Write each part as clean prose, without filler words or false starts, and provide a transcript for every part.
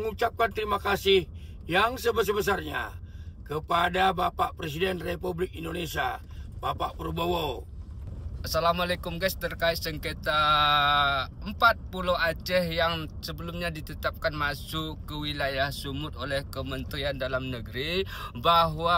mengucapkan terima kasih yang sebesar-besarnya kepada Bapak Presiden Republik Indonesia, Bapak Prabowo. Assalamualaikum guys, terkait sengketa 4 pulau Aceh yang sebelumnya ditetapkan masuk ke wilayah Sumut oleh Kementerian Dalam Negeri, bahwa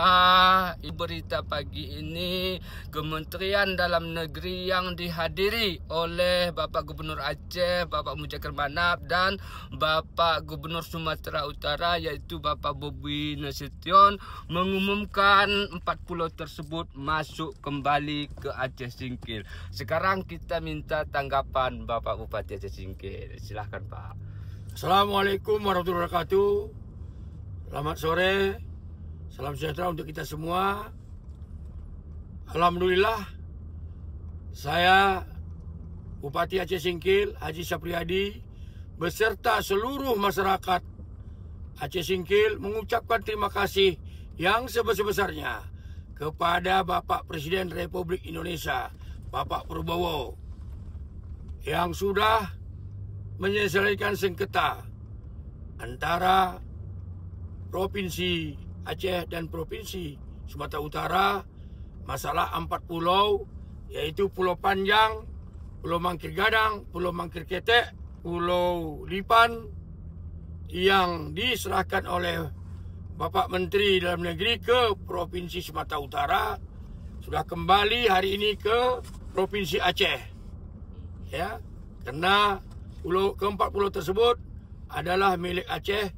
berita pagi ini Kementerian Dalam Negeri yang dihadiri oleh Bapak Gubernur Aceh, Bapak Mujaker Manap, dan Bapak Gubernur Sumatera Utara yaitu Bapak Bobi Nasution mengumumkan 4 pulau tersebut masuk kembali ke Aceh Singkil. Sekarang kita minta tanggapan Bapak Bupati Aceh Singkil. Silahkan Pak. Assalamualaikum warahmatullahi wabarakatuh. Selamat sore. Salam sejahtera untuk kita semua. Alhamdulillah, saya Bupati Aceh Singkil Haji Sapriyadi beserta seluruh masyarakat Aceh Singkil mengucapkan terima kasih yang sebesar-besarnya kepada Bapak Presiden Republik Indonesia, Bapak Prabowo, yang sudah menyelesaikan sengketa antara Provinsi Aceh dan Provinsi Sumatera Utara masalah 4 pulau, yaitu Pulau Panjang, Pulau Mangkir Gadang, Pulau Mangkir Ketek, Pulau Lipan, yang diserahkan oleh Bapak Menteri Dalam Negeri ke Provinsi Sumatera Utara, sudah kembali hari ini ke Provinsi Aceh, ya, karena keempat pulau tersebut adalah milik Aceh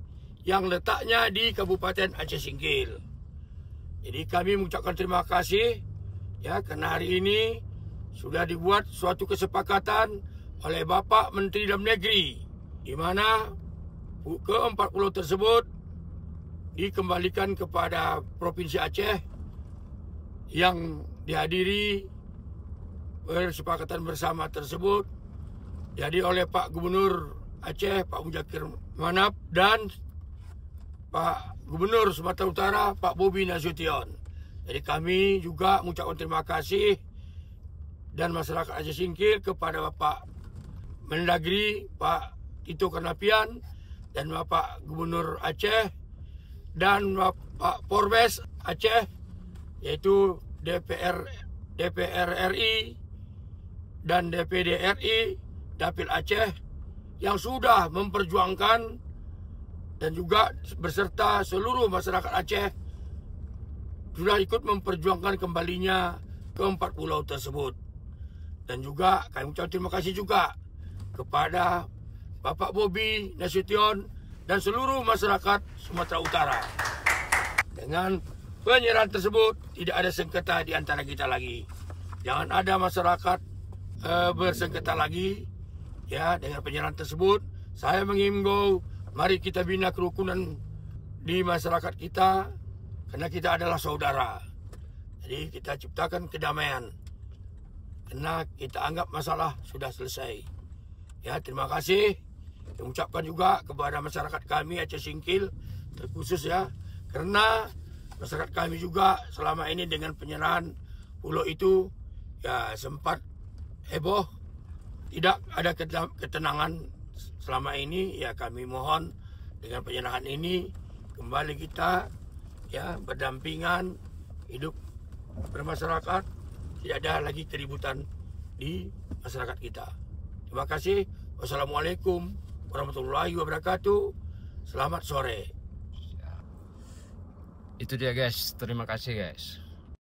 yang letaknya di Kabupaten Aceh Singkil. Jadi kami mengucapkan terima kasih, ya, karena hari ini sudah dibuat suatu kesepakatan oleh Bapak Menteri Dalam Negeri, di mana keempat pulau tersebut dikembalikan kepada Provinsi Aceh yang dihadiri kesepakatan bersama tersebut jadi oleh Pak Gubernur Aceh, Pak Mujaker Manap, dan Pak Gubernur Sumatera Utara, Pak Bobi Nasution. Jadi kami juga mengucapkan terima kasih dan masyarakat Aceh Singkil kepada Bapak Mendagri, Pak Tito Karnavian, dan Bapak Gubernur Aceh dan Bapak Polres Aceh, yaitu DPR RI dan DPD RI Dapil Aceh, yang sudah memperjuangkan dan juga beserta seluruh masyarakat Aceh sudah ikut memperjuangkan kembalinya keempat pulau tersebut. Dan juga kami ucapkan terima kasih juga kepada Bapak Bobi Nasution dan seluruh masyarakat Sumatera Utara. Dengan penyerahan tersebut tidak ada sengketa di antara kita lagi. Jangan ada masyarakat bersengketa lagi, ya. Dengan penyerahan tersebut saya mengimbau, mari kita bina kerukunan di masyarakat kita, karena kita adalah saudara. Jadi kita ciptakan kedamaian, karena kita anggap masalah sudah selesai. Ya, terima kasih. Saya ucapkan juga kepada masyarakat kami Aceh Singkil terkhusus, ya, karena masyarakat kami juga selama ini dengan penyerahan pulau itu, ya, sempat heboh, tidak ada ketenangan selama ini. Ya, kami mohon dengan penyerahan ini kembali kita, ya, berdampingan hidup bermasyarakat, tidak ada lagi keributan di masyarakat kita. Terima kasih. Wassalamualaikum warahmatullahi wabarakatuh. Selamat sore. Itu dia guys, terima kasih guys.